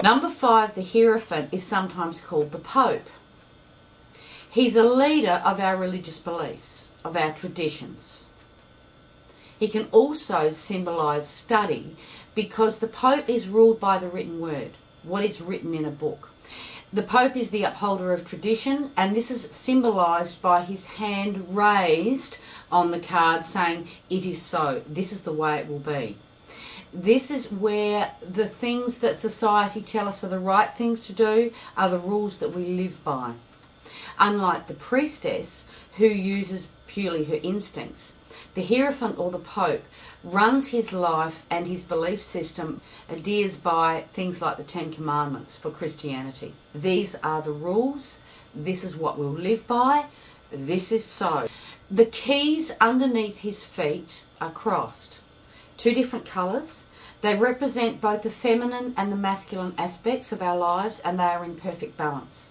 Number 5, the Hierophant, is sometimes called the Pope. He's a leader of our religious beliefs, of our traditions. He can also symbolise study, because the Pope is ruled by the written word, what is written in a book. The Pope is the upholder of tradition, and this is symbolised by his hand raised on the card saying, "It is so, this is the way it will be." This is where the things that society tell us are the right things to do are the rules that we live by. Unlike the priestess, who uses purely her instincts, the Hierophant or the Pope runs his life and his belief system adheres by things like the Ten Commandments for Christianity. These are the rules, this is what we'll live by, this is so. The keys underneath his feet are crossed. 2 different colours. They represent both the feminine and the masculine aspects of our lives, and they are in perfect balance.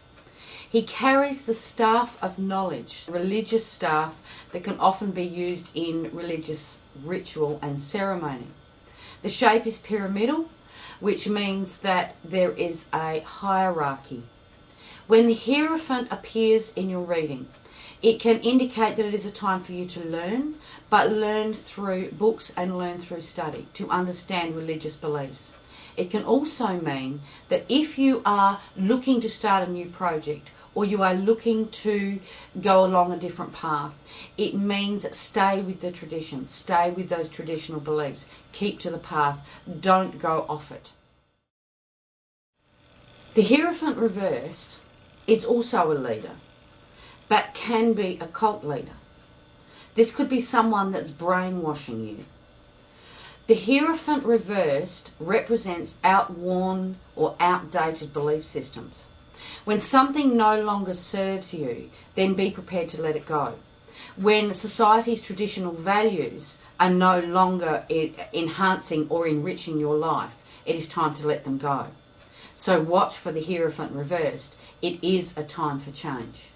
He carries the staff of knowledge, religious staff that can often be used in religious ritual and ceremony. The shape is pyramidal, which means that there is a hierarchy. When the Hierophant appears in your reading, it can indicate that it is a time for you to learn, but learn through books and learn through study to understand religious beliefs. It can also mean that if you are looking to start a new project or you are looking to go along a different path, it means stay with the tradition, stay with those traditional beliefs, keep to the path, don't go off it. The Hierophant reversed is also a leader, but can be a cult leader. This could be someone that's brainwashing you. The Hierophant reversed represents outworn or outdated belief systems. When something no longer serves you, then be prepared to let it go. When society's traditional values are no longer enhancing or enriching your life, it is time to let them go. So watch for the Hierophant reversed. It is a time for change.